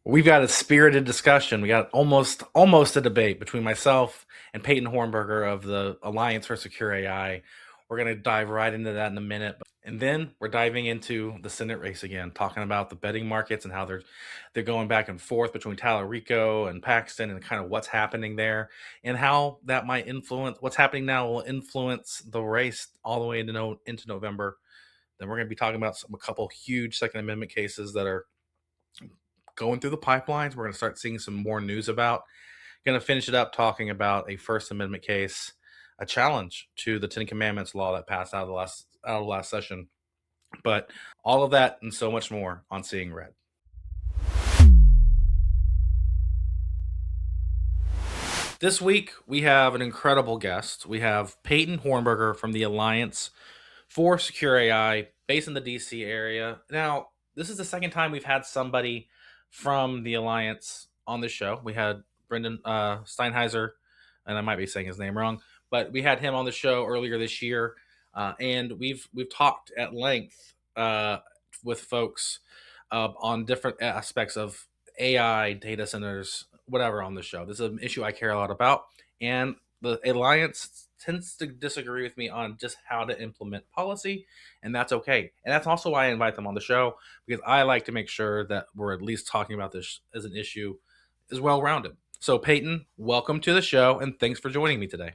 We've got a spirited discussion. We got almost a debate between myself and Peyton Hornberger of the Alliance for Secure AI. We're going to dive right into that in a minute. And then we're diving into the Senate race again, talking about the betting markets and how they're going back and forth between Talarico and Paxton and kind of what's happening there and how that might influence what's happening now will influence the race all the way into November. Then we're going to be talking about a couple huge Second Amendment cases that are going through the pipelines. We're going to start seeing some more news about. Going to finish it up talking about a First Amendment case, a challenge to the Ten Commandments law that passed out of the last session. But all of that and so much more on Seeing Red. This week we have an incredible guest. We have Peyton Hornberger from the Alliance for Secure AI, based in the DC area. Now, this is the second time we've had somebody from the Alliance on the show. We had Brendan Steinheiser, and I might be saying his name wrong, but we had him on the show earlier this year, and we've talked at length with folks on different aspects of AI, data centers, whatever on the show. This is an issue I care a lot about, and the Alliance tends to disagree with me on just how to implement policy, and that's okay. And that's also why I invite them on the show, because I like to make sure that we're at least talking about this as an issue is well-rounded. So Peyton, welcome to the show, and thanks for joining me today.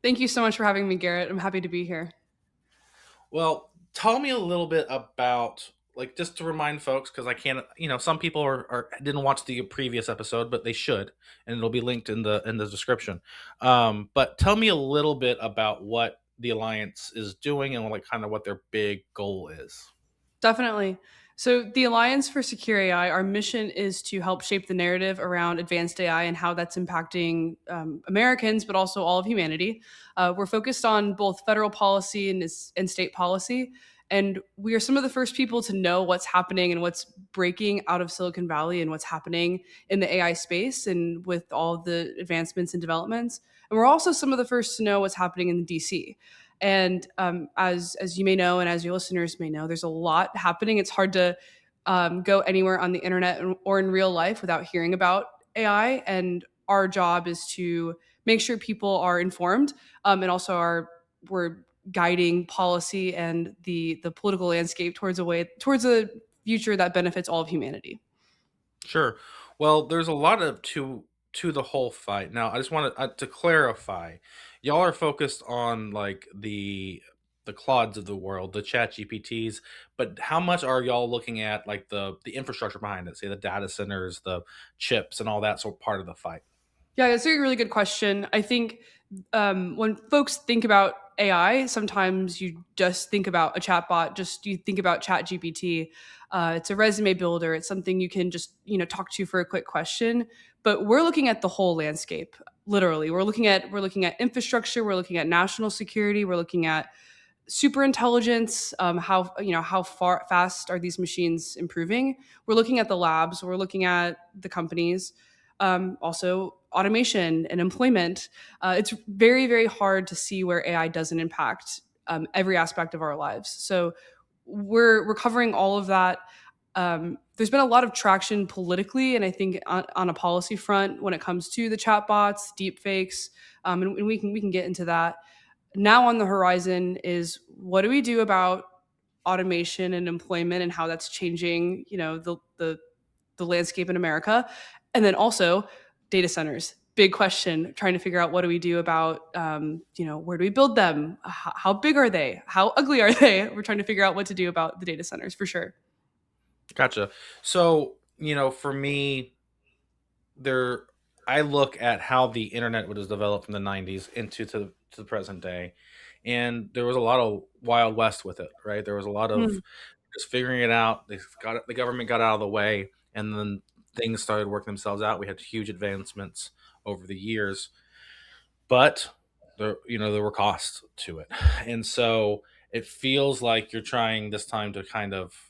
Thank you so much for having me, Garrett. I'm happy to be here. Well, tell me a little bit about, like, just to remind folks, because I can't, some people didn't watch the previous episode, but they should, and it'll be linked in the description. But tell me a little bit about what the Alliance is doing and like kind of what their big goal is. Definitely. So, the Alliance for Secure AI, our mission is to help shape the narrative around advanced AI and how that's impacting Americans, but also all of humanity. We're focused on both federal policy and state policy. And we are some of the first people to know what's happening and what's breaking out of Silicon Valley and what's happening in the AI space and with all of the advancements and developments. And we're also some of the first to know what's happening in DC. And as you may know, and as your listeners may know, there's a lot happening. It's hard to go anywhere on the internet or in real life without hearing about AI. And our job is to make sure people are informed, and also we're guiding policy and the political landscape towards a future that benefits all of humanity. Sure. Well, there's a lot of to the whole fight. Now, I just wanted to clarify. Y'all are focused on like the Claudes of the world, the Chat GPTs, but how much are y'all looking at like the infrastructure behind it, say the data centers, the chips, and all that sort of part of the fight? Yeah, that's a really good question. I think when folks think about AI, sometimes you just think about a chatbot. Just you think about Chat GPT. It's a resume builder. It's something you can just talk to for a quick question. But we're looking at the whole landscape. Literally, we're looking at infrastructure. We're looking at national security. We're looking at super intelligence. How far fast are these machines improving? We're looking at the labs. We're looking at the companies. Also automation and employment. It's very, very hard to see where AI doesn't impact every aspect of our lives. So we're covering all of that. There's been a lot of traction politically, and I think on a policy front when it comes to the chatbots, deep fakes, and we can get into that. Now on the horizon is what do we do about automation and employment and how that's changing, the landscape in America, and then also data centers. Big question. Trying to figure out what do we do about, where do we build them? How big are they? How ugly are they? We're trying to figure out what to do about the data centers for sure. Gotcha. So, for me, there I look at how the internet was developed from the 90s to the present day, and there was a lot of wild west with it, right? There was a lot of Mm. just figuring it out. The government got out of the way, and then things started working themselves out. We had huge advancements over the years, but there were costs to it, and so it feels like you're trying this time to kind of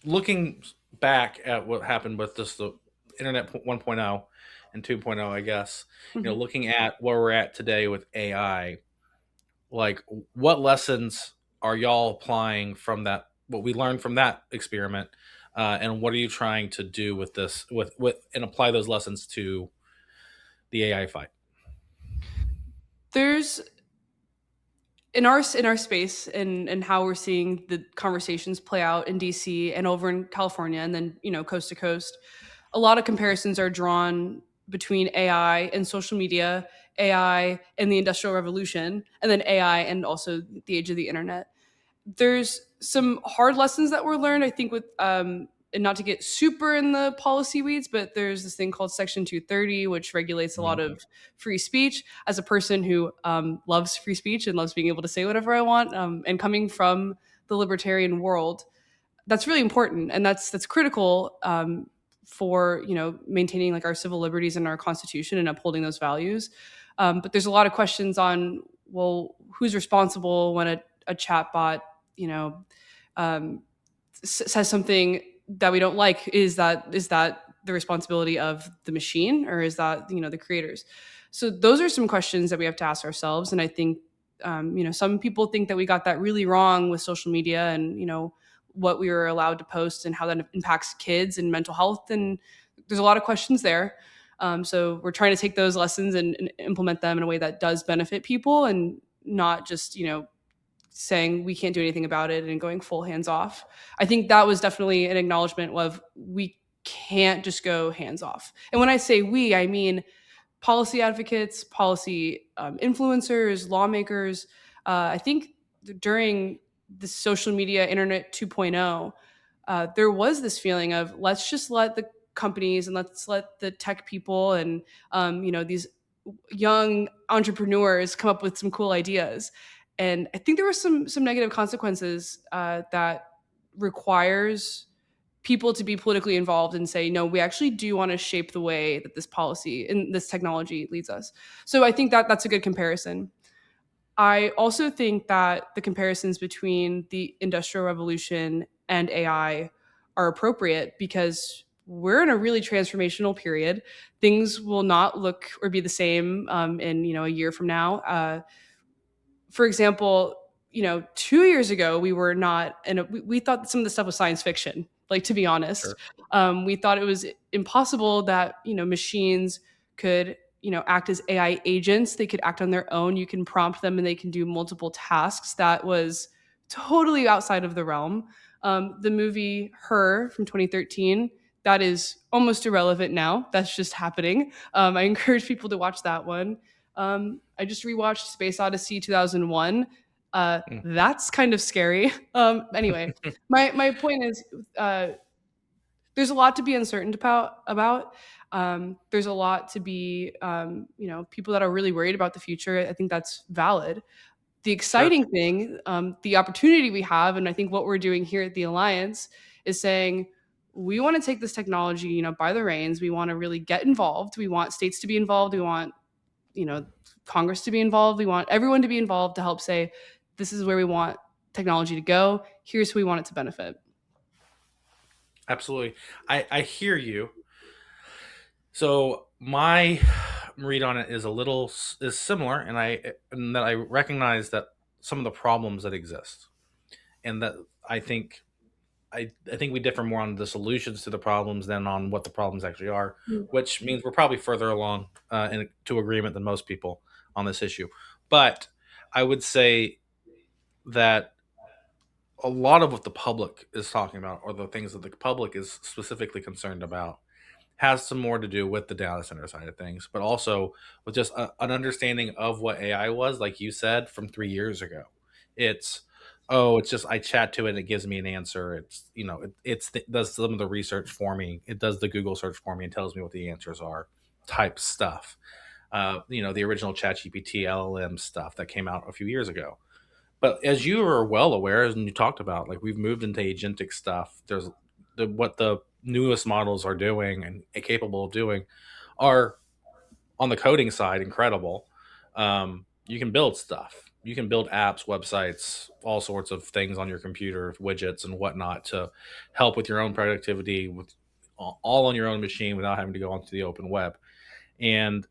looking back at what happened with just the internet 1.0 and 2.0, I guess, Mhm. looking at where we're at today with AI, like what lessons are y'all applying from that, what we learned from that experiment, and what are you trying to do with this, with and apply those lessons to the AI fight? There's in our space and how we're seeing the conversations play out in DC and over in California and then coast to coast. A lot of comparisons are drawn between AI and social media, AI and the Industrial Revolution, and then AI and also the age of the internet. There's some hard lessons that were learned, I think, with and not to get super in the policy weeds, but there's this thing called Section 230, which regulates a lot Mhm. of free speech. As a person who loves free speech and loves being able to say whatever I want, and coming from the libertarian world, that's really important, and that's critical for maintaining like our civil liberties and our Constitution and upholding those values. But there's a lot of questions on, well, who's responsible when a chatbot you know um, says something that we don't like? Is that the responsibility of the machine, or is that the creators? So those are some questions that we have to ask ourselves, and I think some people think that we got that really wrong with social media and what we were allowed to post and how that impacts kids and mental health, and there's a lot of questions there. So we're trying to take those lessons and implement them in a way that does benefit people, and not just saying we can't do anything about it and going full hands off. I think that was definitely an acknowledgement of we can't just go hands off. And when I say we, I mean policy advocates, policy influencers, lawmakers. I think during the social media internet 2.0, there was this feeling of let's just let the companies and let's let the tech people and these young entrepreneurs come up with some cool ideas. And I think there were some negative consequences that requires people to be politically involved and say, no, we actually do want to shape the way that this policy and this technology leads us. So I think that that's a good comparison. I also think that the comparisons between the Industrial Revolution and AI are appropriate because we're in a really transformational period. Things will not look or be the same in a year from now. For example, 2 years ago we were not, and we thought some of the stuff was science fiction. Like, to be honest, Sure. we thought it was impossible that machines could act as AI agents. They could act on their own. You can prompt them and they can do multiple tasks. That was totally outside of the realm. The movie Her from 2013, that is almost irrelevant now. That's just happening. I encourage people to watch that one. I just rewatched Space Odyssey 2001. That's kind of scary. Anyway, my point is, there's a lot to be uncertain about. There's a lot to be, people that are really worried about the future. I think that's valid. The Sure. exciting thing, the opportunity we have, and I think what we're doing here at the Alliance is saying we want to take this technology, by the reins. We want to really get involved. We want states to be involved. We want Congress to be involved. We want everyone to be involved to help say, this is where we want technology to go. Here's who we want it to benefit. Absolutely. I hear you. So my read on it is a little is similar, and that I recognize that some of the problems that exist, and that I think I think we differ more on the solutions to the problems than on what the problems actually are, which means we're probably further along to agreement than most people on this issue. But I would say that a lot of what the public is talking about, or the things that the public is specifically concerned about, has some more to do with the data center side of things, but also with just an understanding of what AI was, like you said, from 3 years ago. It's, oh, it's just I chat to it and it gives me an answer. It's does some of the research for me. It does the Google search for me and tells me what the answers are, type stuff. The original ChatGPT LLM stuff that came out a few years ago. But as you are well aware, and you talked about, like, we've moved into agentic stuff. There's what the newest models are doing and capable of doing are, on the coding side, incredible. You can build stuff. You can build apps, websites, all sorts of things on your computer, widgets and whatnot, to help with your own productivity, with all on your own machine without having to go onto the open web. And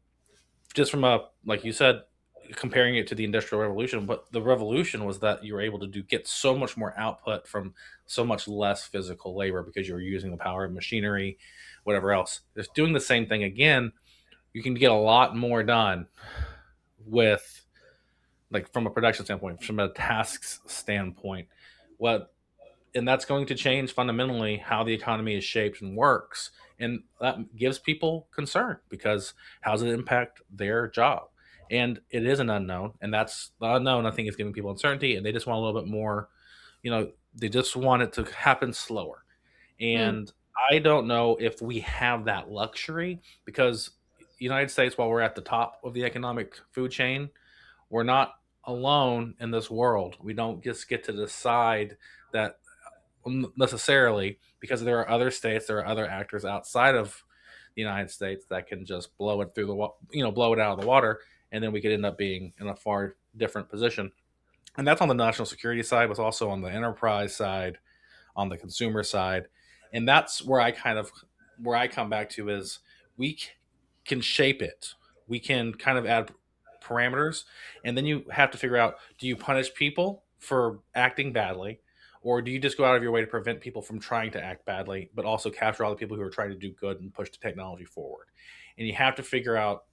just from a, like you said, comparing it to the industrial revolution, but the revolution was that you were able to get so much more output from so much less physical labor because you were using the power of machinery, whatever else. Just doing the same thing again, you can get a lot more done with, like, from a production standpoint, from a tasks standpoint. What And that's going to change fundamentally how the economy is shaped and works, and that gives people concern because how does it impact their job? And it is an unknown, and that's the unknown. I think is giving people uncertainty, and they just want a little bit more. They just want it to happen slower. Hmm. And I don't know if we have that luxury because United States, while we're at the top of the economic food chain, we're not alone in this world. We don't just get to decide that necessarily, because there are other states, there are other actors outside of the United States that can just blow it through blow it out of the water, and then we could end up being in a far different position. And that's on the national security side, but also on the enterprise side, on the consumer side. And that's where I come back to is we can shape it. We can kind of add parameters, and then you have to figure out, do you punish people for acting badly, or do you just go out of your way to prevent people from trying to act badly, but also capture all the people who are trying to do good and push the technology forward? And you have to figure out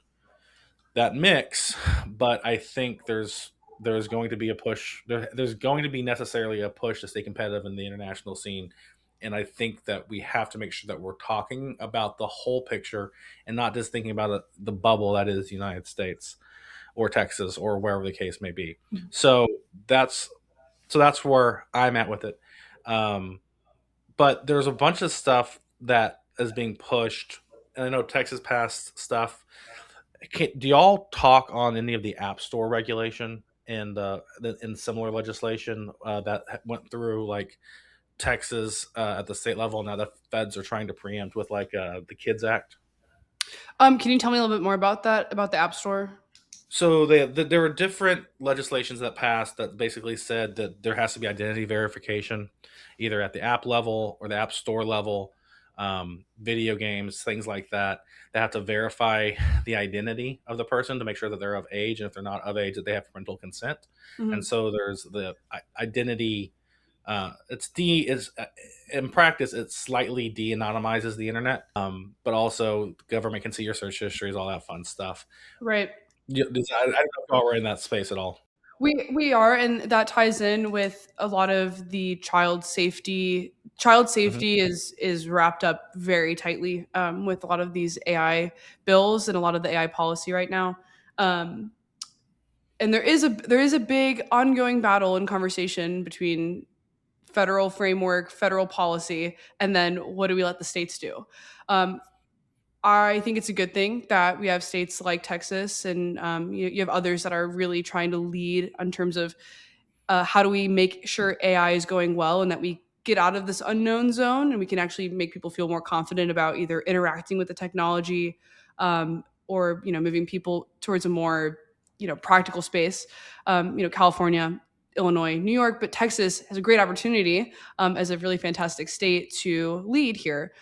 that mix. But I think there's going to be a push. There's going to be necessarily a push to stay competitive in the international scene. And I think that we have to make sure that we're talking about the whole picture and not just thinking about the bubble that is the United States or Texas or wherever the case may be. So that's that's where I'm at with it. Um, but there's a bunch of stuff that is being pushed, and I know Texas passed stuff. Do y'all talk on any of the App Store regulation and similar legislation that went through, like Texas at the state level? Now the feds are trying to preempt with like the Kids Act. Can you tell me a little bit more about that, about the App Store? So there were different legislations that passed that basically said that there has to be identity verification, either at the app level or the app store level. Video games, things like that, they have to verify the identity of the person to make sure that they're of age, and if they're not of age, that they have parental consent. And Mhm. so there's the identity. It's de is In practice, it slightly de-anonymizes the internet, but also the government can see your search histories, all that fun stuff. Right. Yeah, I don't know if y'all were in that space at all. We are, and that ties in with a lot of the child safety. Child Mhm. safety is wrapped up very tightly with a lot of these AI bills and a lot of the AI policy right now. Um, and there is a big ongoing battle and conversation between federal framework, federal policy, and then what do we let the states do? Um, I think it's a good thing that we have states like Texas and you have others that are really trying to lead in terms of how do we make sure AI is going well and that we get out of this unknown zone and we can actually make people feel more confident about either interacting with the technology or moving people towards a more practical space. California, Illinois, New York, but Texas has a great opportunity as a really fantastic state to lead here.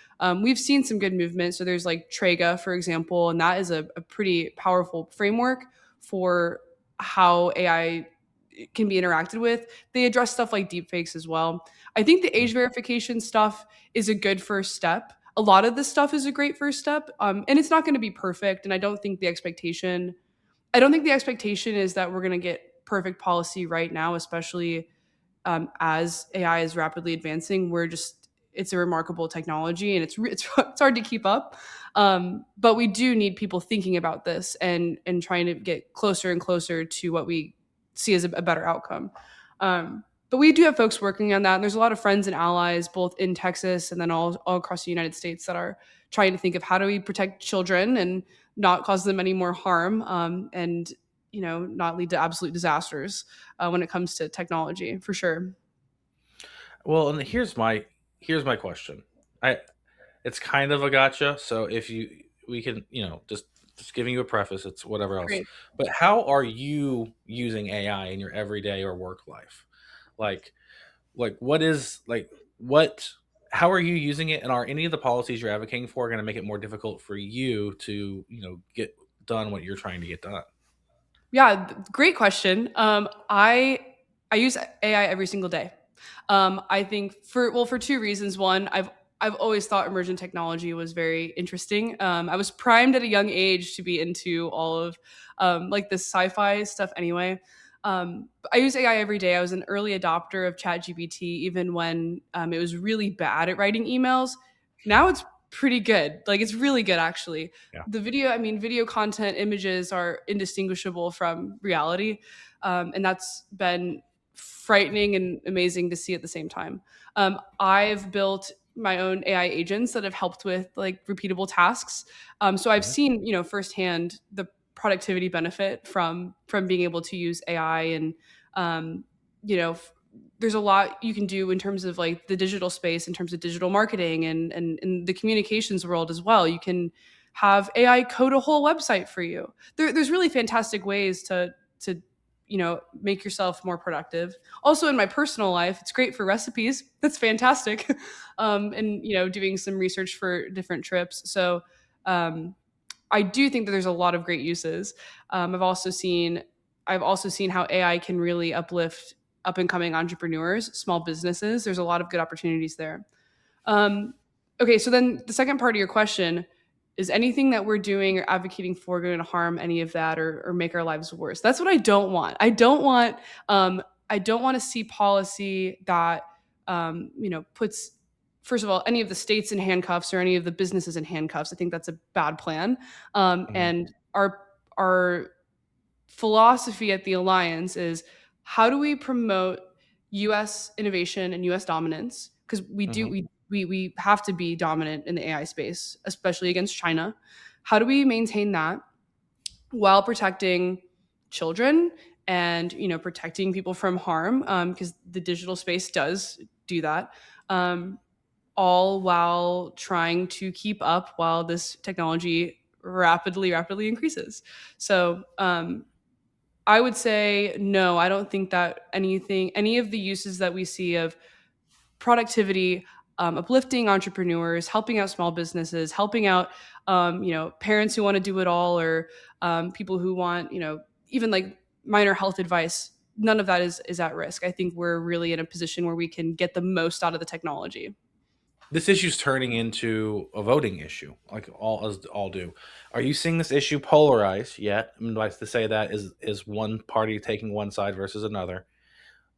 We've seen some good movement. So there's like Trega, for example, and that is a pretty powerful framework for how AI can be interacted with. They address stuff like deepfakes as well. I think the age verification stuff is a good first step. A lot of this stuff is a great first step, and it's not going to be perfect. And I don't think the expectation is that we're going to get perfect policy right now, especially as AI is rapidly advancing. It's a remarkable technology, and it's hard to keep up. But we do need people thinking about this and trying to get closer and closer to what we see as a better outcome. But we do have folks working on that, and there's a lot of friends and allies both in Texas and then all across the United States that are trying to think of how do we protect children and not cause them any more harm, and not lead to absolute disasters when it comes to technology, for sure. Well, and here's my question. I It's kind of a gotcha. So if you we can, just giving you a preface, it's whatever else. Great. But how are you using AI in your everyday or work life? Like what is like what how are you using it, and are any of the policies you're advocating for going to make it more difficult for you to, get done what you're trying to get done? Yeah, great question. I use AI every single day. I think for two reasons. One, I've always thought emergent technology was very interesting. I was primed at a young age to be into all of like this sci-fi stuff. Anyway, I use AI every day. I was an early adopter of ChatGPT, even when it was really bad at writing emails. Now it's pretty good. Like it's really good actually. Yeah. The video, I mean, video content, images are indistinguishable from reality, and that's been frightening and amazing to see at the same time. I've built my own AI agents that have helped with like repeatable tasks. So I've Mhm. seen, firsthand the productivity benefit from being able to use AI, and um, you know, f- there's a lot you can do in terms of like the digital space, in terms of digital marketing and in the communications world as well. You can have AI code a whole website for you. There's really fantastic ways to make yourself more productive. Also in my personal life, it's great for recipes. That's fantastic. And doing some research for different trips. So um, I do think that there's a lot of great uses. I've also seen how AI can really uplift up and coming entrepreneurs, small businesses. There's a lot of good opportunities there. um, okay, so then the second part of your question is, anything that we're doing or advocating for going to harm any of that, or make our lives worse? That's what I don't want. I don't want to see policy that puts, first of all, any of the states in handcuffs or any of the businesses in handcuffs. I think that's a bad plan. Mhm. And our philosophy at the alliance is, how do we promote U.S. innovation and U.S. dominance? Because we do Mhm. we have to be dominant in the AI space, especially against China. How do we maintain that while protecting children and protecting people from harm? Because the digital space does do that. Um, all while trying to keep up while this technology rapidly increases. So I would say no. I don't think that any of the uses that we see of productivity, uplifting entrepreneurs, helping out small businesses, helping out, parents who want to do it all, or people who want, even like minor health advice. None of that is at risk. I think we're really in a position where we can get the most out of the technology. This issue's turning into a voting issue, like all do. Are you seeing this issue polarized yet? I mean, like to say that is one party taking one side versus another?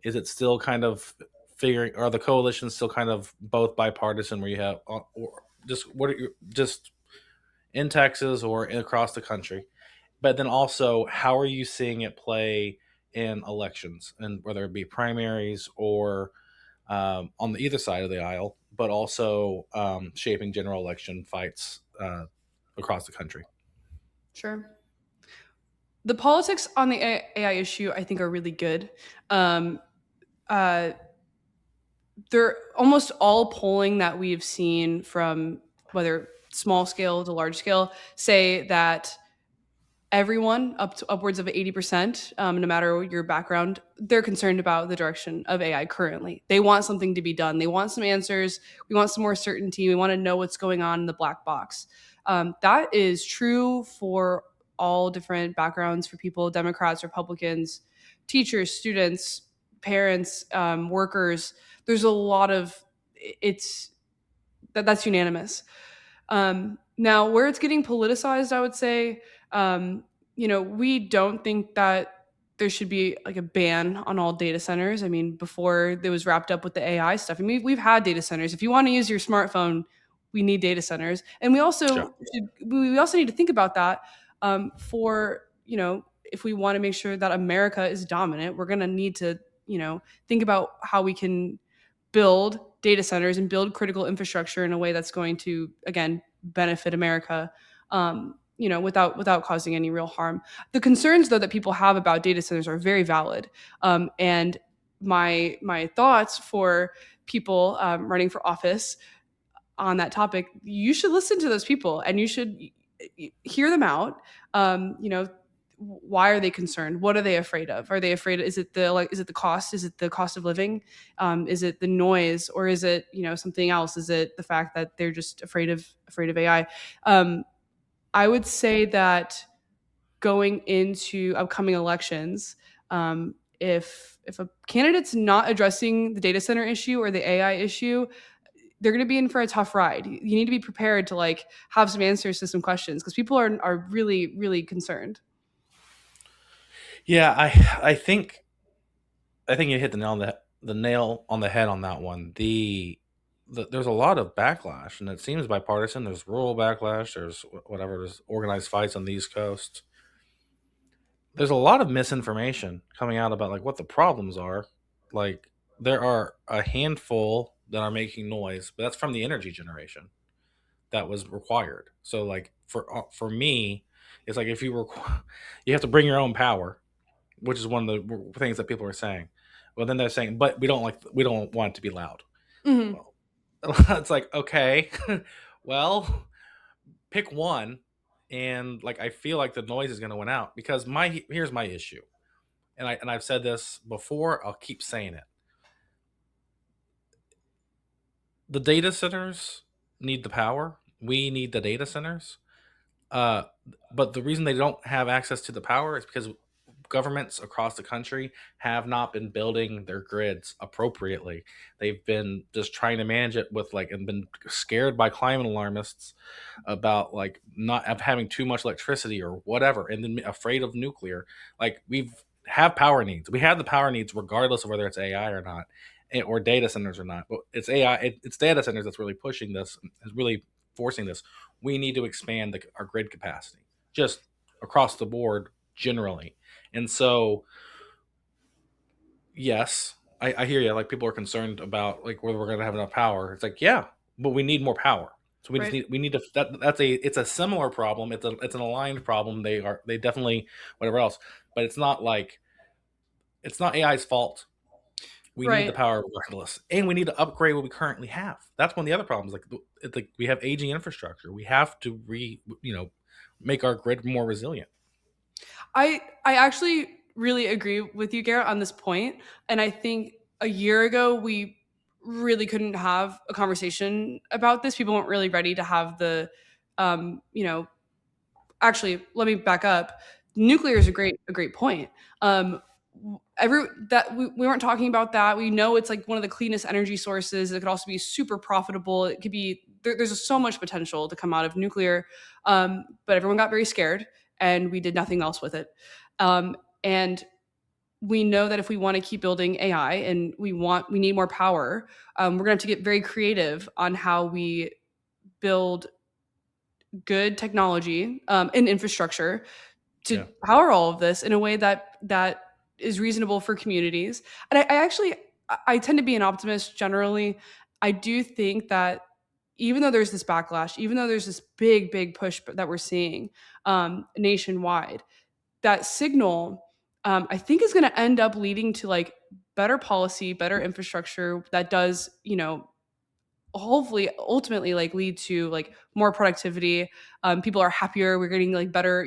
Is it still kind of figuring? Are the coalitions still kind of both bipartisan, where you have, or just what are you just in Texas or across the country? But then also, how are you seeing it play in elections, and whether it be primaries or on the either side of the aisle, but also shaping general election fights across the country? Sure. The politics on the AI issue, I think, are really good. Um, uh, they're almost all polling that we've seen, from whether small scale to large scale, say that everyone, up to upwards of 80%, no matter your background, they're concerned about the direction of AI currently. They want something to be done. They want some answers. We want some more certainty. We want to know what's going on in the black box. That is true for all different backgrounds, for people, Democrats, Republicans, teachers, students, parents, workers. There's a lot of, it's that's unanimous. Now, where it's getting politicized, I would say, we don't think that there should be like a ban on all data centers. I mean, before it was wrapped up with the AI stuff, I mean, we've had data centers. If you want to use your smartphone, we need data centers, and Sure. we also need to think about that, for if we want to make sure that America is dominant, we're going to need to think about how we can build data centers and build critical infrastructure in a way that's going to, again, benefit America, without causing any real harm. The concerns, though, that people have about data centers are very valid, and my thoughts for people running for office on that topic: you should listen to those people and you should hear them out. Why are they concerned? What are they afraid of? Are they afraid? Is it the cost? Is it the cost of living? Is it the noise, or is it something else? Is it the fact that they're just afraid of AI? I would say that going into upcoming elections. If a candidate's not addressing the data center issue or the AI issue, they're going to be in for a tough ride. You need to be prepared to like have some answers to some questions because people are really concerned. Yeah, I think you hit the nail on the head on that one. There's a lot of backlash, and it seems bipartisan. There's rural backlash. There's whatever. There's organized fights on the East Coast. There's a lot of misinformation coming out about like what the problems are. Like there are a handful that are making noise, but that's from the energy generation that was required. So like for me, it's like if you have to bring your own power, which is one of the things that people are saying. Well, then they're saying, but we don't want it to be loud. Hmm. Well, it's like okay, well, pick one, and like I feel like the noise is going to win out because my here's my issue, and I've said this before. I'll keep saying it. The data centers need the power. We need the data centers. Uh, but the reason they don't have access to the power is because governments across the country have not been building their grids appropriately. They've been just trying to manage it with like and been scared by climate alarmists about like not of having too much electricity or whatever, and then afraid of nuclear. Like we've have power needs. We have the power needs regardless of whether it's AI or not, or data centers or not. But it's AI, it's data centers that's really pushing this, is really forcing this. We need to expand our grid capacity just across the board generally. And so, yes, I hear you. Like people are concerned about like whether we're going to have enough power. It's like, yeah, but we need more power. So Right. we need to that's a it's a similar problem. It's an aligned problem. They definitely whatever else, but it's not like it's not AI's fault. We need the Right. power regardless, and we need to upgrade what we currently have. That's one of the other problems. Like it's like we have aging infrastructure. We have to make our grid more resilient. I actually really agree with you, Garrett, on this point. And I think a year ago we really couldn't have a conversation about this. People weren't really ready to have the you know, actually, let me back up. Nuclear is a great point. Every that we weren't talking about that. We know it's like one of the cleanest energy sources. It could also be super profitable. It could be there's so much potential to come out of nuclear, but everyone got very scared, and we did nothing else with it. And we know that if we want to keep building AI and we need more power, we're going to have to get very creative on how we build good technology and infrastructure to Yeah. power all of this in a way that is reasonable for communities. And I actually I tend to be an optimist generally. I do think that even though there's this backlash, even though there's this big push that we're seeing nationwide, that signal I think is going to end up leading to like better policy, better infrastructure that does hopefully ultimately like lead to like more productivity. People are happier. We're getting like better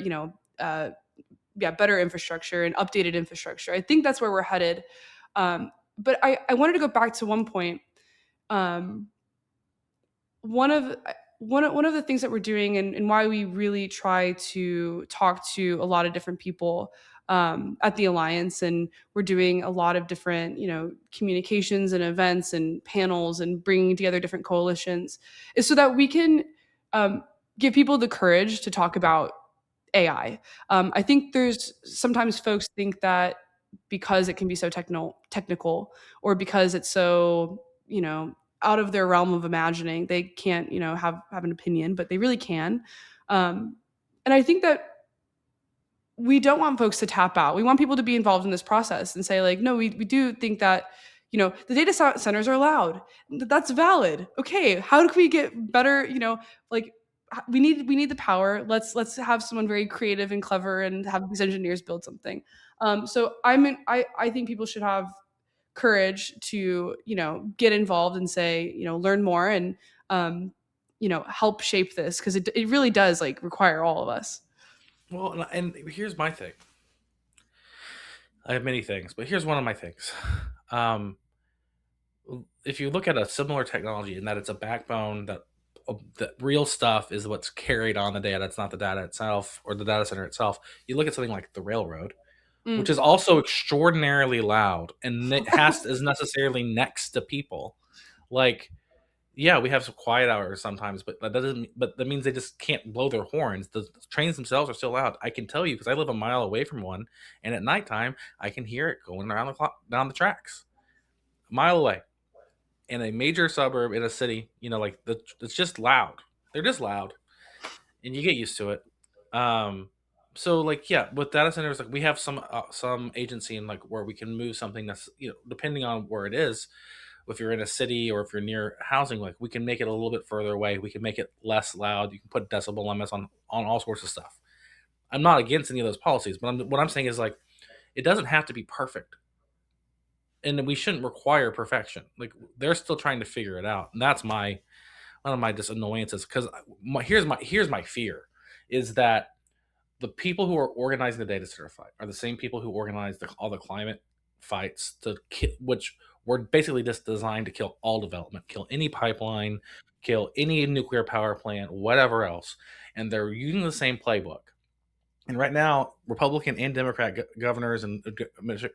yeah, better infrastructure and updated infrastructure. I think that's where we're headed. But I wanted to go back to one point. Um, one of one of the things that we're doing and why we really try to talk to a lot of different people at the alliance, and we're doing a lot of different communications and events and panels and bringing together different coalitions, is so that we can give people the courage to talk about AI. I think there's sometimes folks think that because it can be so technical, or because it's so out of their realm of imagining, they can't have an opinion, but they really can. And I think that we don't want folks to tap out. We want people to be involved in this process and say like, no, we do think that the data centers are loud. That's valid. Okay, how do we get better? Like we need the power. Let's have someone very creative and clever and have these engineers build something. So I think people should have courage to get involved and say learn more and help shape this, because it really does like require all of us. Well, and here's my thing. I have many things, but here's one of my things. Um, if you look at a similar technology in that it's a backbone that the real stuff is what's carried on the data. It's not the data itself or the data center itself. You look at something like the railroad, which Mm. is also extraordinarily loud and it has is necessarily next to people. Like, yeah, we have some quiet hours sometimes, but that doesn't. But that means they just can't blow their horns. The trains themselves are still loud. I can tell you because I live a mile away from one, and at nighttime I can hear it going around the clock down the tracks, a mile away, in a major suburb in a city. Like it's just loud. They're just loud, and you get used to it. Um, so like yeah, with data centers, like we have some agency in like where we can move something that's depending on where it is. If you're in a city or if you're near housing, like we can make it a little bit further away. We can make it less loud. You can put decibel limits on all sorts of stuff. I'm not against any of those policies, but what I'm saying is like it doesn't have to be perfect, and we shouldn't require perfection. Like they're still trying to figure it out, and that's my one of my just annoyances. Because here's my fear is that the people who are organizing the data center fight are the same people who organize all the climate fights which were basically just designed to kill all development, kill any pipeline, kill any nuclear power plant, whatever else. And they're using the same playbook. And right now, Republican and Democrat governors and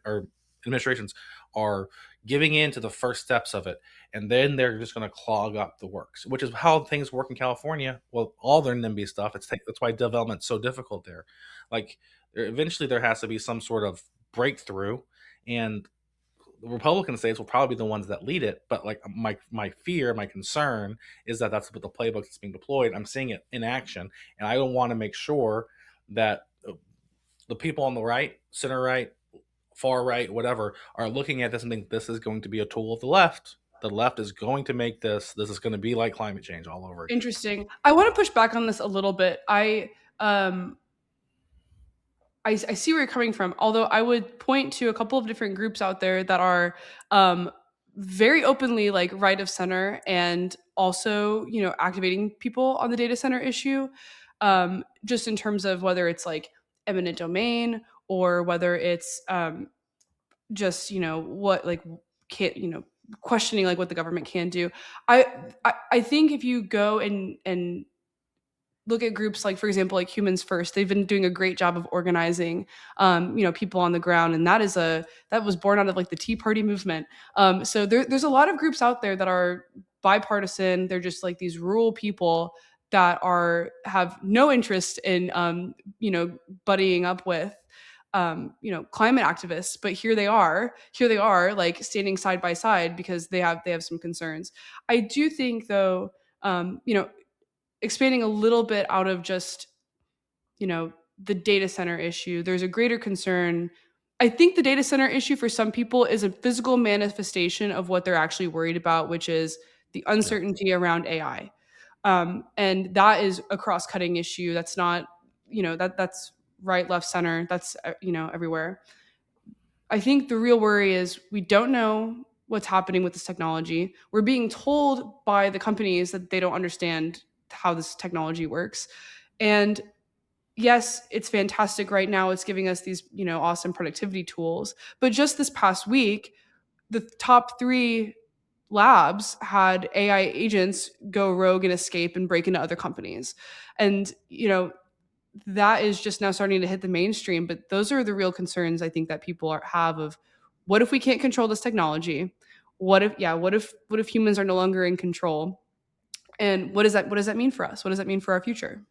or administrations are giving in to the first steps of it, and then they're just going to clog up the works, which is how things work in California. Well, all their NIMBY stuff. That's why development's so difficult there. Like, eventually, there has to be some sort of breakthrough, and the Republican states will probably be the ones that lead it. But like my fear, my concern is that that's what the playbook that's being deployed. I'm seeing it in action, and I don't want to make sure that the people on the right, center right, far right, whatever, are looking at this and think this is going to be a tool of the left. The left is going to make this. This is going to be like climate change all over again. Interesting. I want to push back on this a little bit. Um I see where you're coming from. Although I would point to a couple of different groups out there that are um, very openly like right of center and also activating people on the data center issue, just in terms of whether it's like eminent domain or whether it's just what like can't questioning like what the government can do. I think if you go and look at groups like, for example, like Humans First, they've been doing a great job of organizing people on the ground, and that was born out of like the Tea Party movement. So there's a lot of groups out there that are bipartisan. They're just like these rural people that have no interest in buddying up with climate activists, but here they are like standing side by side because they have some concerns. I do think though, expanding a little bit out of just the data center issue, there's a greater concern. I think the data center issue for some people is a physical manifestation of what they're actually worried about, which is the Yeah. uncertainty around AI. And that is a cross-cutting issue. That's not that's right, left, center. That's everywhere. I think the real worry is we don't know what's happening with this technology. We're being told by the companies that they don't understand how this technology works. And yes, it's fantastic right now. It's giving us these, awesome productivity tools. But just this past week, the top 3 labs had AI agents go rogue and escape and break into other companies. And, that is just now starting to hit the mainstream. But those are the real concerns I think that people have of what if we can't control this technology? What if humans are no longer in control? And what does that mean for us? What does that mean for our future?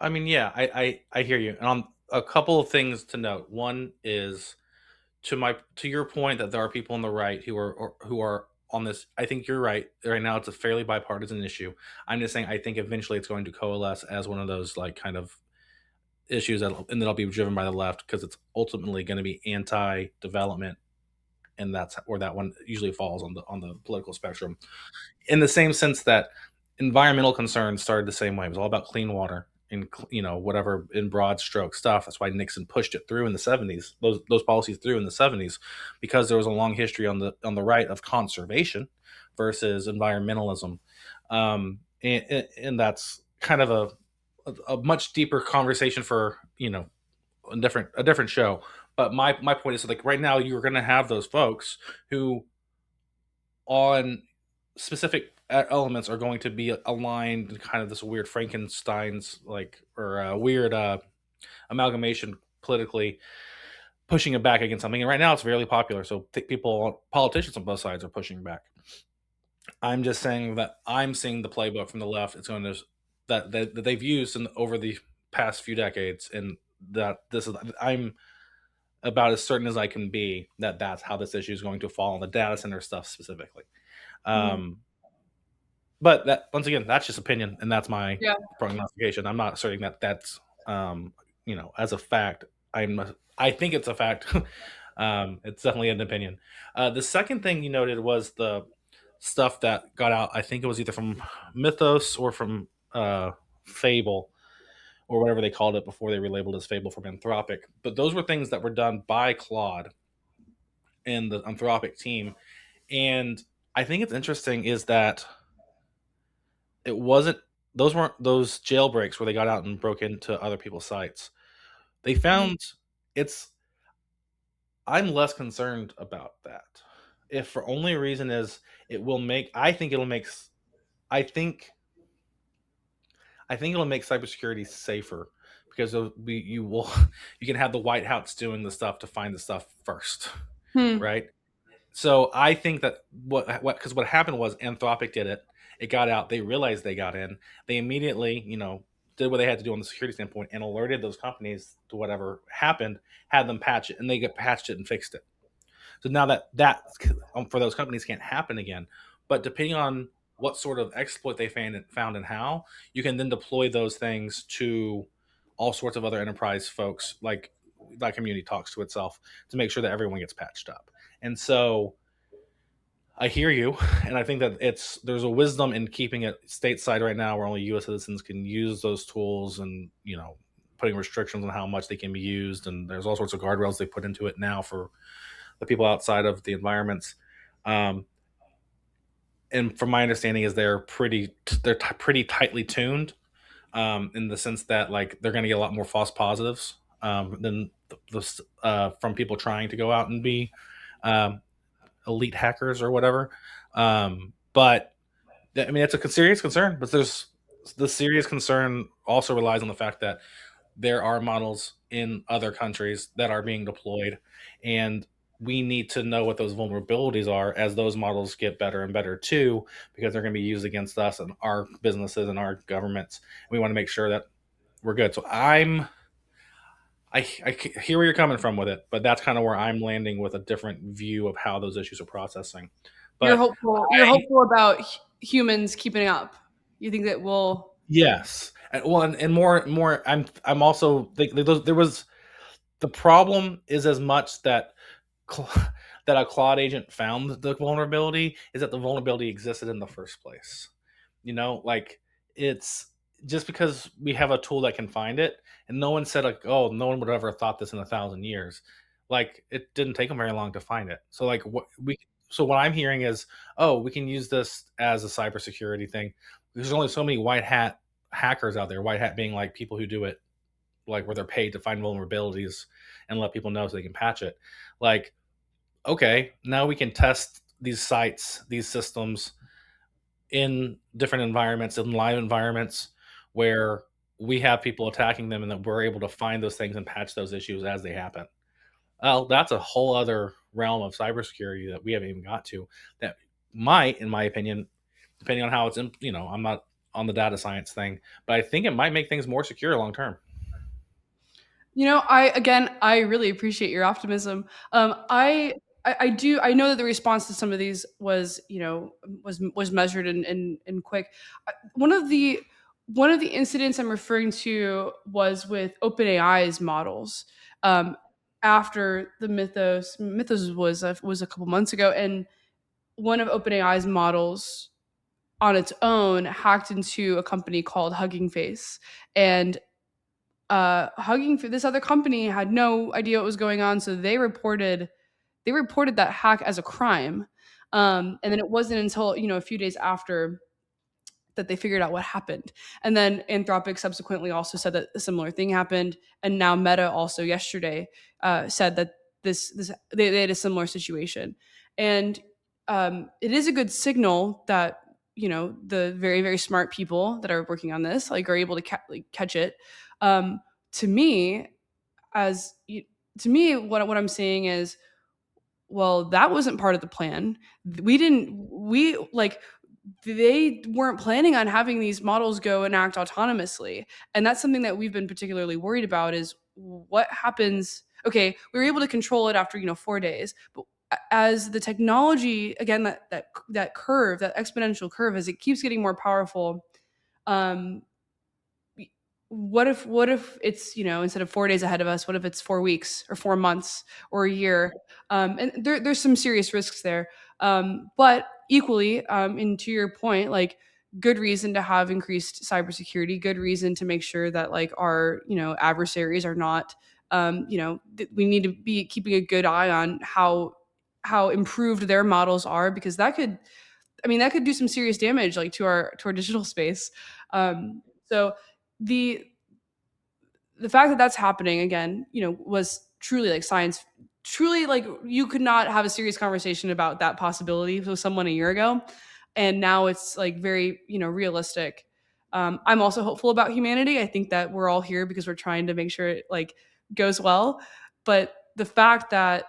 I mean, yeah, I hear you. And on a couple of things to note. One is to your point that there are people on the right who are on this. I think you're right. Right now, it's a fairly bipartisan issue. I'm just saying I think eventually it's going to coalesce as one of those like kind of issues that'll be driven by the left because it's ultimately going to be anti-development, and that's where that one usually falls on the political spectrum. In the same sense that environmental concerns started the same way. It was all about clean water and whatever in broad stroke stuff. That's why Nixon pushed it through in the 70s. Those policies through in the 70s because there was a long history on the right of conservation versus environmentalism, and that's kind of a much deeper conversation for a different show. But my point is like right now you're going to have those folks who on specific elements are going to be aligned in kind of this weird Frankenstein's like or weird amalgamation politically pushing it back against something. And right now it's fairly popular, so people, politicians on both sides are pushing back. I'm just saying that I'm seeing the playbook from the left. It's going to that they've used over the past few decades, and that this is I'm about as certain as I can be that that's how this issue is going to fall on the data center stuff specifically. Mhm. Um, but that once again, that's just opinion, and that's my Yeah. prognostication. I'm not asserting that that's as a fact. I think it's a fact. It's definitely an opinion. The second thing you noted was the stuff that got out. I think it was either from Mythos or from Fable or whatever they called it before they relabeled as Fable from Anthropic. But those were things that were done by Claude and the Anthropic team. And I think it's interesting is that it wasn't those weren't those jailbreaks where they got out and broke into other people's sites. They Mhm. found it's I'm less concerned about that. If for only reason is it will make I think it'll make I think I think it'll make cybersecurity safer because you will you can have the White House doing the stuff to find the stuff first, Hmm. right? So I think that what happened was Anthropic did it. It got out. They realized they got in. They immediately, did what they had to do on the security standpoint and alerted those companies to whatever happened, had them patch it, and they get patched it and fixed it. So now that for those companies can't happen again. But depending on what sort of exploit they found and how, you can then deploy those things to all sorts of other enterprise folks, like that community talks to itself to make sure that everyone gets patched up. And so I hear you, and I think that there's a wisdom in keeping it stateside right now, where only U.S. citizens can use those tools, and putting restrictions on how much they can be used, and there's all sorts of guardrails they put into it now for the people outside of the environments. Um, and from my understanding, is pretty tightly tuned in the sense that like they're going to get a lot more false positives than from people trying to go out and be um, elite hackers or whatever. But I mean, it's a serious concern. But there's the serious concern also relies on the fact that there are models in other countries that are being deployed, and we need to know what those vulnerabilities are as those models get better and better too, because they're going to be used against us and our businesses and our governments. We want to make sure that we're good. So I hear where you're coming from with it, but that's kind of where I'm landing with a different view of how those issues are processing. You're But hopeful. You're hopeful about humans keeping up. You think that will. yes, and more. I'm also there was the problem is as much that that a Claude agent found the vulnerability is that the vulnerability existed in the first place. Like it's just because we have a tool that can find it, and no one said like, oh, no one would have ever thought this in 1,000 years. Like it didn't take them very long to find it. So like what I'm hearing is, oh, we can use this as a cybersecurity thing. There's only so many white hat hackers out there. White hat being like people who do it like where they're paid to find vulnerabilities and let people know so they can patch it. Like, okay, now we can test these sites, these systems in different environments, in live environments where we have people attacking them and that we're able to find those things and patch those issues as they happen. Well, that's a whole other realm of cybersecurity that we haven't even got to that might, in my opinion, depending on how I'm not on the data science thing, but I think it might make things more secure long term. I really appreciate your optimism. I do. I know that the response to some of these was, was measured and quick. One of the incidents I'm referring to was with OpenAI's models. Um, After the Mythos was a couple months ago, and one of OpenAI's models on its own hacked into a company called Hugging Face, and Hugging for this other company had no idea what was going on, so they reported that hack as a crime. And then it wasn't until a few days after that they figured out what happened. And then Anthropic subsequently also said that a similar thing happened, and now Meta also yesterday said that they had a similar situation. And it is a good signal that the very very smart people that are working on this like are able to catch it. Um, to me, as to me, what I'm saying is, well, that wasn't part of the plan. We didn't we like they weren't planning on having these models go and act autonomously. And that's something that we've been particularly worried about is what happens. Okay, we were able to control it after 4 days, but as the technology, again, that curve, that exponential curve, as it keeps getting more powerful, um, what if it's instead of 4 days ahead of us, what if it's 4 weeks or 4 months or a year? And there's some serious risks there. But equally, and to your point, like, good reason to have increased cybersecurity, good reason to make sure that like our adversaries are not we need to be keeping a good eye on how improved their models are, because that could do some serious damage like to our digital space. So the the fact that that's happening again, was truly like science. Truly, like, you could not have a serious conversation about that possibility with someone a year ago, and now it's like very realistic. I'm also hopeful about humanity. I think that we're all here because we're trying to make sure it like goes well. But the fact that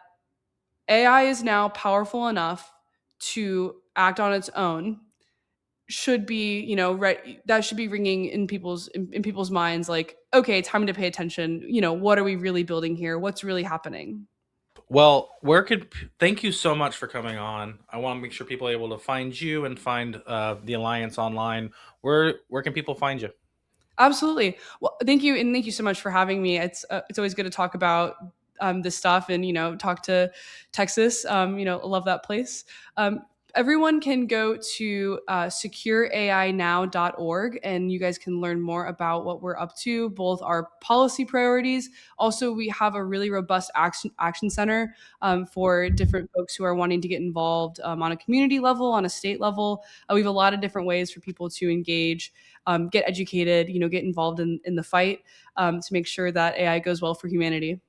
AI is now powerful enough to act on its own should be right, that should be ringing in people's minds, like, okay, time to pay attention. What are we really building here? What's really happening? Well, thank you so much for coming on. I want to make sure people are able to find you and find the Alliance online. Where can people find you? Absolutely. Well, thank you, and thank you so much for having me. It's always good to talk about this stuff, and talk to Texas. I love that place. Um, Everyone can go to secureainow.org, and you guys can learn more about what we're up to, both our policy priorities. Also, we have a really robust action center for different folks who are wanting to get involved on a community level, on a state level. We have a lot of different ways for people to engage, get educated, get involved in the fight, to make sure that AI goes well for humanity.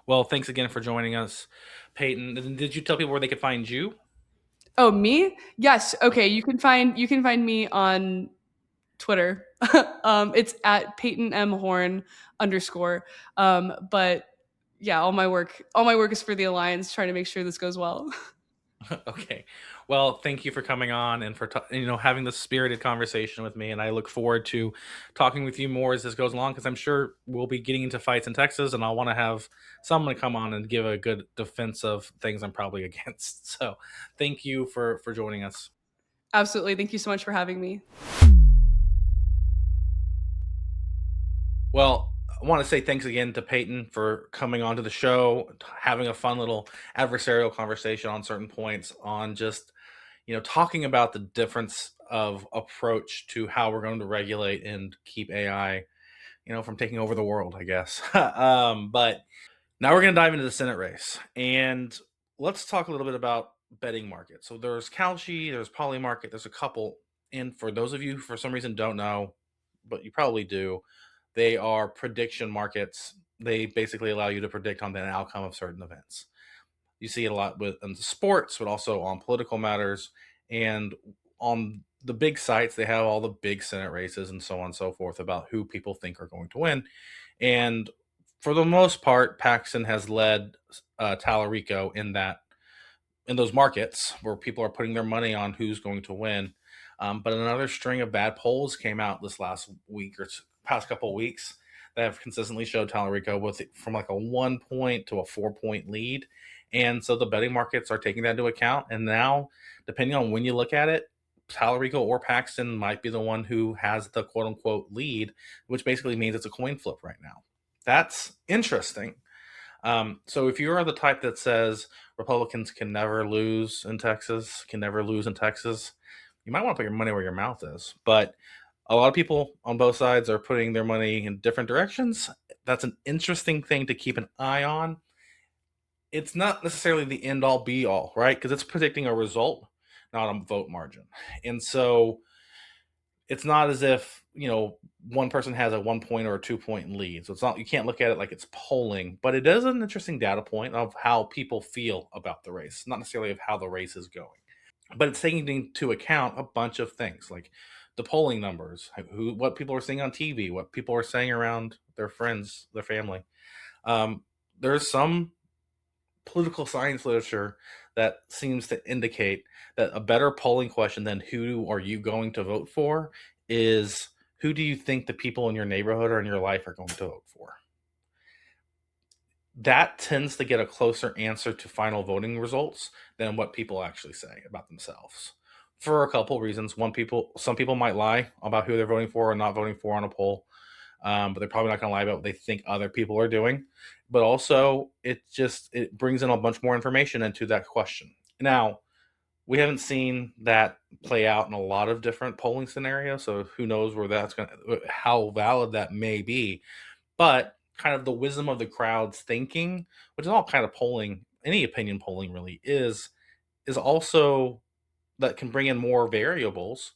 Well, thanks again for joining us, Peyton. Did you tell people where they could find you? Oh, me? Yes. Okay. You can find me on Twitter. It's at Peyton M Horn _. But yeah, all my work is for the Alliance, trying to make sure this goes well. Okay. Well, thank you for coming on and for having this spirited conversation with me. And I look forward to talking with you more as this goes along, because I'm sure we'll be getting into fights in Texas, and I'll want to have someone come on and give a good defense of things I'm probably against. So, thank you for joining us. Absolutely. Thank you so much for having me. Well, I want to say thanks again to Peyton for coming onto the show, having a fun little adversarial conversation on certain points, on just talking about the difference of approach to how we're going to regulate and keep AI, from taking over the world, I guess. But now we're going to dive into the Senate race, and let's talk a little bit about betting markets. So there's Kalshi, there's Polymarket, there's a couple. And for those of you who for some reason don't know, but you probably do, they are prediction markets. They basically allow you to predict on the outcome of certain events. You see it a lot with in sports, but also on political matters. And on the big sites, they have all the big Senate races and so on and so forth about who people think are going to win. And for the most part, Paxton has led Talarico in those markets where people are putting their money on who's going to win. But another string of bad polls came out this last week or past couple of weeks that have consistently showed Talarico with from like a 1 point to a 4 point lead. And so the betting markets are taking that into account. And now, depending on when you look at it, Talarico or Paxton might be the one who has the quote unquote lead, which basically means it's a coin flip right now. That's interesting. So if you are the type that says Republicans can never lose in Texas, you might want to put your money where your mouth is. But a lot of people on both sides are putting their money in different directions. That's an interesting thing to keep an eye on. It's not necessarily the end all be all, right? Because it's predicting a result, not a vote margin. And so it's not as if, one person has a 1 point or a 2 point lead. So it's not, you can't look at it like it's polling, but it is an interesting data point of how people feel about the race, not necessarily of how the race is going. but it's taking into account a bunch of things like the polling numbers, what people are seeing on TV, what people are saying around their friends, their family. Um, there's some political science literature that seems to indicate that a better polling question than who are you going to vote for is who do you think the people in your neighborhood or in your life are going to vote for. That tends to get a closer answer to final voting results than what people actually say about themselves for a couple reasons. Some people might lie about who they're voting for or not voting for on a poll, but they're probably not going to lie about what they think other people are doing. But also, it brings in a bunch more information into that question. Now, we haven't seen that play out in a lot of different polling scenarios, so who knows how valid that may be. But kind of the wisdom of the crowd's thinking, which is all kind of polling, any opinion polling really is also that can bring in more variables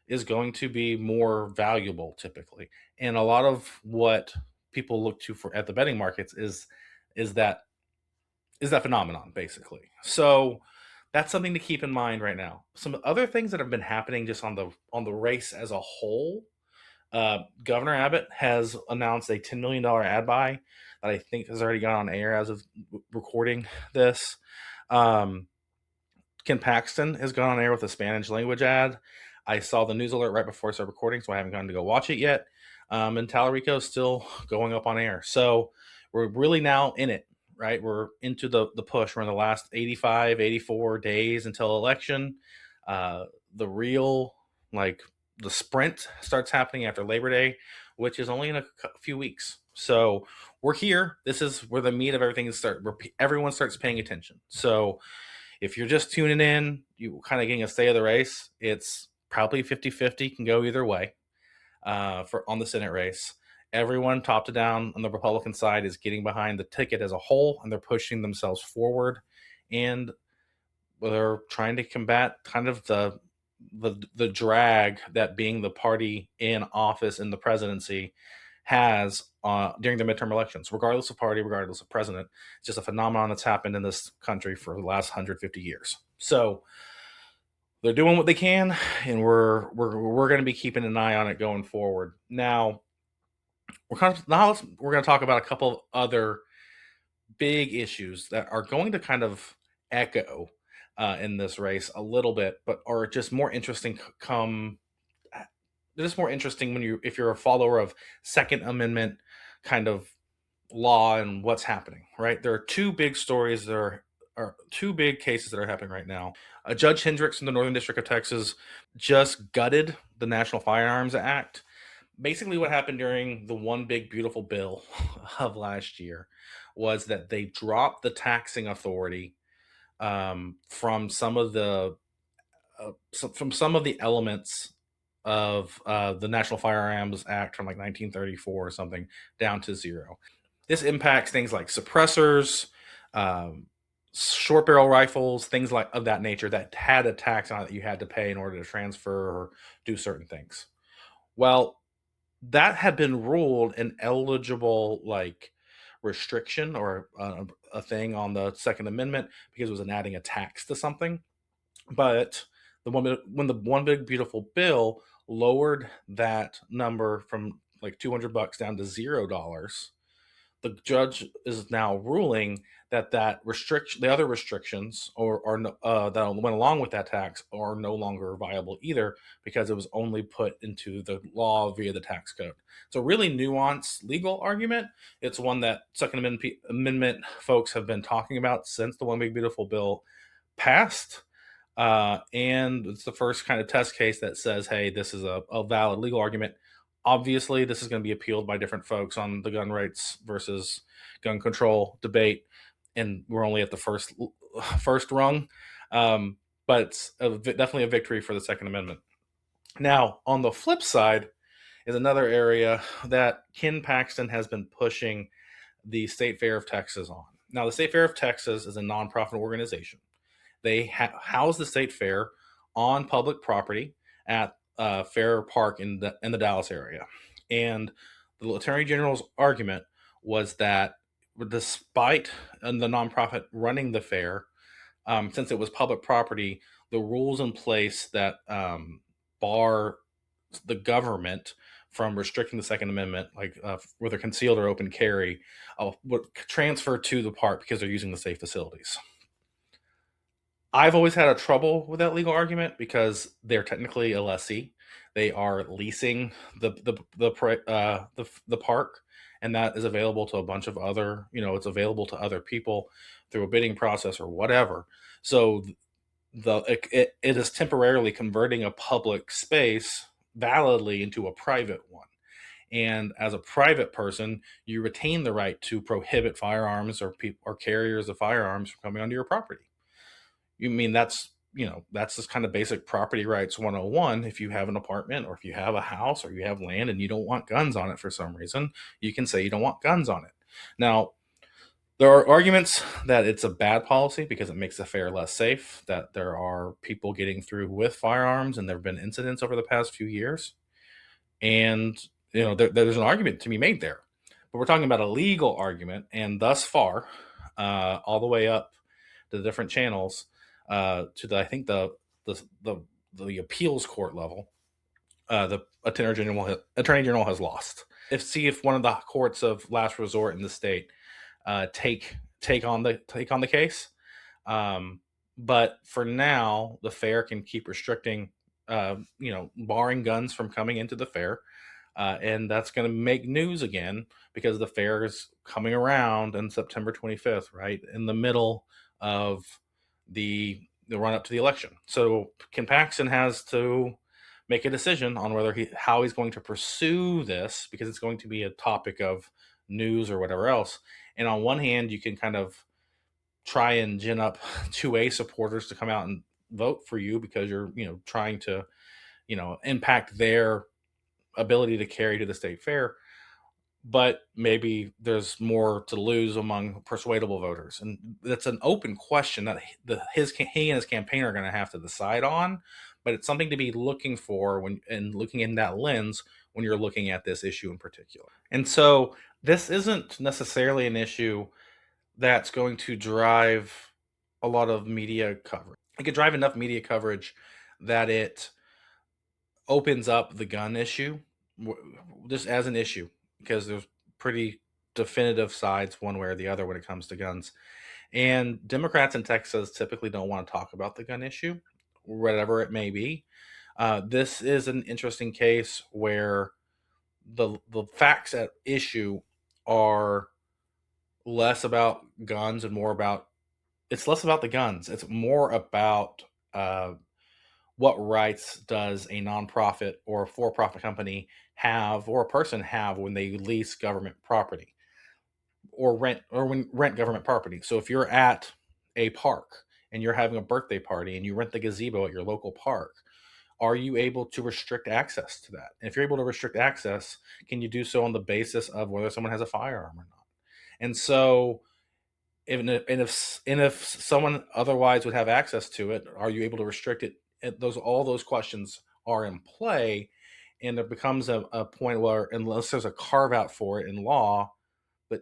is going to be more valuable typically. And a lot of what people look to for at the betting markets is that is that phenomenon basically. So that's something to keep in mind right now. Some other things that have been happening just on the race as a whole. Governor Abbott has announced a $10 million ad buy that I think has already gone on air as of recording this. Um, Ken Paxton has gone on air with a Spanish language ad. I saw the news alert right before I started recording, so I haven't gone to go watch it yet. And Talarico is still going up on air. So we're really now in it, right? We're into the push. We're in the last 85, 84 days until election. The real, like, the sprint starts happening after Labor Day, which is only in a few weeks. So we're here. This is where the meat of everything starts. Everyone starts paying attention. So if you're just tuning in, you kind of getting a state of the race, it's probably 50-50, can go either way for on the Senate race. Everyone top to down on the Republican side is getting behind the ticket as a whole, and they're pushing themselves forward. And they're trying to combat kind of the drag that being the party in office in the presidency has during the midterm elections, regardless of party, regardless of president. It's just a phenomenon that's happened in this country for the last 150 years. So they're doing what they can, and we're going to be keeping an eye on it going forward. Now we're going to talk about a couple of other big issues that are going to kind of echo in this race a little bit, but are just more interesting. They're just more interesting if you're a follower of Second Amendment kind of law and what's happening. Right, there are two big stories. There are two big cases that are happening right now. Judge Hendricks from the Northern District of Texas just gutted the National Firearms Act. Basically, what happened during the One Big Beautiful Bill of last year was that they dropped the taxing authority from some of the elements of the National Firearms Act from like 1934 or something down to zero. This impacts things like suppressors, short barrel rifles, things like of that nature that had a tax on it that you had to pay in order to transfer or do certain things. Well, that had been ruled an eligible like restriction or a thing on the Second Amendment because it was an adding a tax to something. But when the One Big Beautiful Bill lowered that number from like $200 down to $0, the judge is now ruling that restriction, the other restrictions, that went along with that tax, are no longer viable either because it was only put into the law via the tax code. It's a really nuanced legal argument. It's one that Second Amendment folks have been talking about since the One Big Beautiful Bill passed. And it's the first kind of test case that says, hey, this is a valid legal argument. Obviously, this is going to be appealed by different folks on the gun rights versus gun control debate, and we're only at the first rung. But it's definitely a victory for the Second Amendment. Now, on the flip side is another area that Ken Paxton has been pushing the State Fair of Texas on. Now, the State Fair of Texas is a nonprofit organization. They house the State Fair on public property at Fair Park in the Dallas area. And the Attorney General's argument was that despite the nonprofit running the fair, since it was public property, the rules in place that bar the government from restricting the Second Amendment, like whether concealed or open carry, would transfer to the park because they're using the safe facilities. I've always had a trouble with that legal argument because they're technically a lessee. They are leasing the park, and that is available to a bunch of other. It's available to other people through a bidding process or whatever. So it is temporarily converting a public space validly into a private one. And as a private person, you retain the right to prohibit firearms or carriers of firearms from coming onto your property. You mean that's just kind of basic property rights 101. If you have an apartment or if you have a house or you have land and you don't want guns on it for some reason, you can say you don't want guns on it. Now, there are arguments that it's a bad policy because it makes the fair less safe, that there are people getting through with firearms, and there have been incidents over the past few years. And, there's an argument to be made there. But we're talking about a legal argument, and thus far, all the way up to the different channels, to I think the appeals court level, the attorney general has lost. See if one of the courts of last resort in the state take on the case. But for now, the fair can keep restricting, barring guns from coming into the fair. And that's going to make news again because the fair is coming around on September 25th, right in the middle of the run up to the election. So Ken Paxton has to make a decision on how he's going to pursue this, because it's going to be a topic of news or whatever else. And on one hand, you can kind of try and gin up 2A supporters to come out and vote for you because you're, trying to, impact their ability to carry to the state fair. But maybe there's more to lose among persuadable voters. And that's an open question that he and his campaign are going to have to decide on. But it's something to be looking for and looking in that lens when you're looking at this issue in particular. And so this isn't necessarily an issue that's going to drive a lot of media coverage. It could drive enough media coverage that it opens up the gun issue just as an issue, because there's pretty definitive sides one way or the other when it comes to guns. And Democrats in Texas typically don't want to talk about the gun issue, whatever it may be. This is an interesting case where the facts at issue are less about guns and it's less about the guns. It's more about what rights does a nonprofit or a for-profit company have, or a person have, when they lease government property or rent government property. So if you're at a park and you're having a birthday party and you rent the gazebo at your local park, are you able to restrict access to that? And if you're able to restrict access, can you do so on the basis of whether someone has a firearm or not? And so if someone otherwise would have access to it, are you able to restrict it? All those questions are in play, and there becomes a point where, unless there's a carve out for it in law, but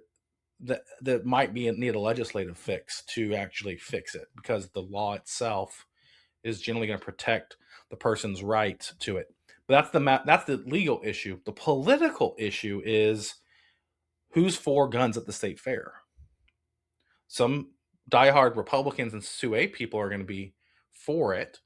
that might need a legislative fix to actually fix it, because the law itself is generally going to protect the person's right to it. But that's the legal issue. The political issue is who's for guns at the state fair. Some diehard Republicans and SUA people are going to be for it,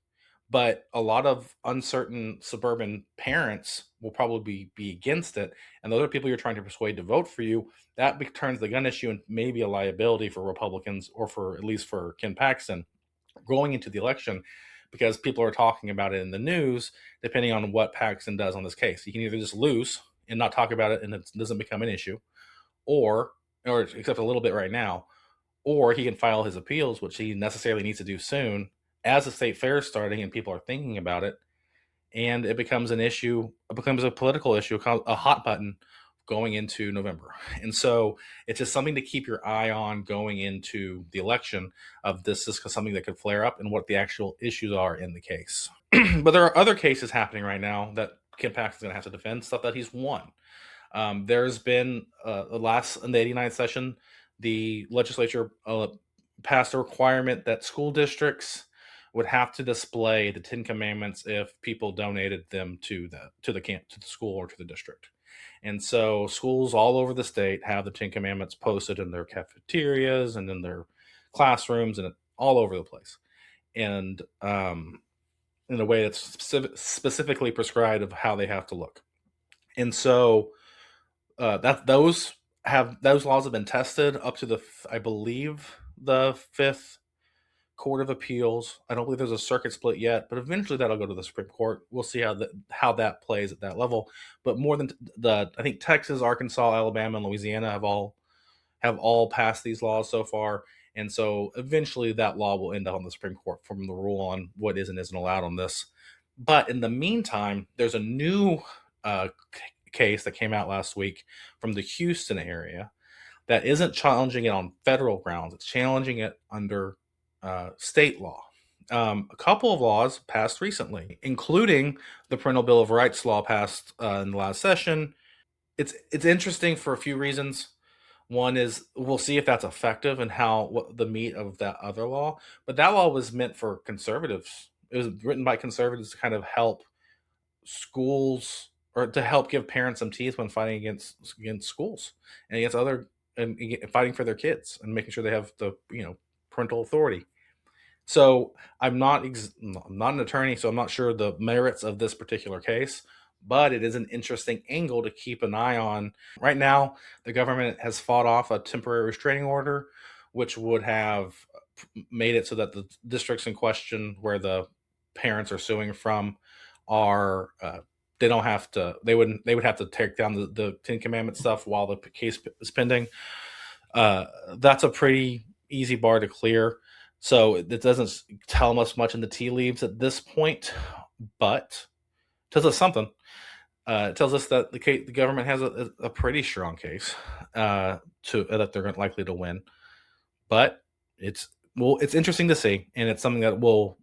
but a lot of uncertain suburban parents will probably be against it. And those are people you're trying to persuade to vote for you. That turns the gun issue and maybe a liability for Republicans, or at least for Ken Paxton, going into the election, because people are talking about it in the news, depending on what Paxton does on this case. He can either just lose and not talk about it and it doesn't become an issue, or except a little bit right now, or he can file his appeals, which he necessarily needs to do soon, as the state fair is starting and people are thinking about it, and it becomes an issue. It becomes a political issue, a hot button going into November. And so it's just something to keep your eye on going into the election, of this is something that could flare up and what the actual issues are in the case. But there are other cases happening right now that Ken Paxton's going to have to defend, stuff that he's won. There's been in the 89th session, the legislature passed a requirement that school districts would have to display the Ten Commandments if people donated them to the school or to the district. And so schools all over the state have the Ten Commandments posted in their cafeterias and in their classrooms and all over the place. And in a way that's specifically prescribed of how they have to look. And so those laws have been tested up to I believe the Fifth Court of Appeals. I don't believe there's a circuit split yet, but eventually that'll go to the Supreme Court. We'll see how that plays at that level. But more than I think Texas, Arkansas, Alabama, and Louisiana have all passed these laws so far. And so eventually that law will end up on the Supreme Court from the rule on what is and isn't allowed on this. But in the meantime, there's a new case that came out last week from the Houston area that isn't challenging it on federal grounds. It's challenging it under state law. A couple of laws passed recently, including the Parental Bill of Rights law passed in the last session. It's interesting for a few reasons. One is we'll see if that's effective and what the meat of that other law. But that law was meant for conservatives. It was written by conservatives to kind of help schools or to help give parents some teeth when fighting against schools and against other and fighting for their kids and making sure they have the parental authority. So I'm not an attorney, so I'm not sure the merits of this particular case, but it is an interesting angle to keep an eye on. Right now, the government has fought off a temporary restraining order, which would have made it so that the districts in question where the parents are suing from are they would have to take down the Ten Commandments stuff while the case is pending. That's a pretty easy bar to clear. So it doesn't tell us much in the tea leaves at this point, but it tells us something. It tells us that the government has a pretty strong case that they're likely to win. But it's interesting to see, and it's something that will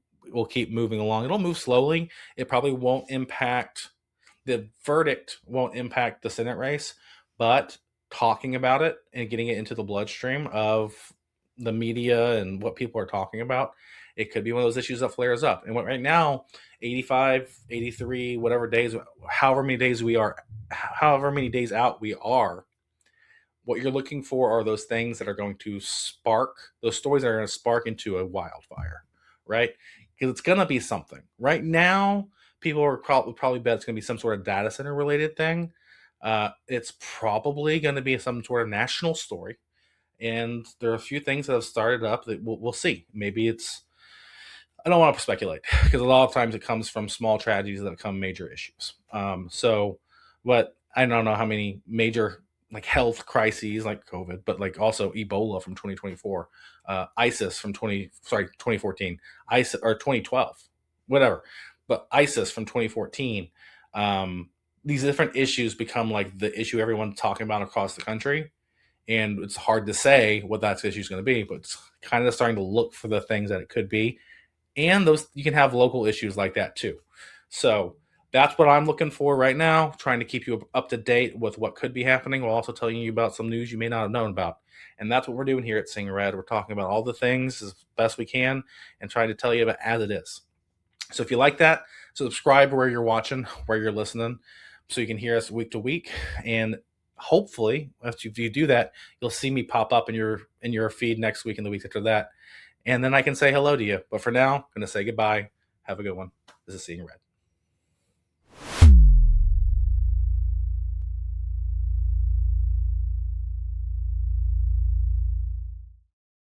keep moving along. It'll move slowly. It probably won't impact the verdict, won't impact the Senate race, but talking about it and getting it into the bloodstream of the media and what people are talking about, it could be one of those issues that flares up. And right now, 85, 83, however many days out we are, what you're looking for are those things that are going to those stories that are going to spark into a wildfire, right? Because it's going to be something. Right now, people are probably bet it's going to be some sort of data center related thing. It's probably going to be some sort of national story. And there are a few things that have started up that we'll see. Maybe I don't want to speculate because a lot of times it comes from small tragedies that become major issues. But I don't know how many major health crises like COVID, but also Ebola from 2024, ISIS from 2014, ISIS or 2012, whatever. But ISIS from 2014. These different issues become the issue everyone's talking about across the country. And it's hard to say what that issue is going to be, but it's kind of starting to look for the things that it could be. And you can have local issues like that too. So that's what I'm looking for right now, trying to keep you up to date with what could be happening while also telling you about some news you may not have known about. And that's what we're doing here at Seeing Red. We're talking about all the things as best we can and trying to tell you about as it is. So if you like that, subscribe where you're watching, where you're listening, so you can hear us week to week. And hopefully, if you do that, you'll see me pop up in your feed next week and the week after that. And then I can say hello to you. But for now, I'm going to say goodbye. Have a good one. This is Seeing Red.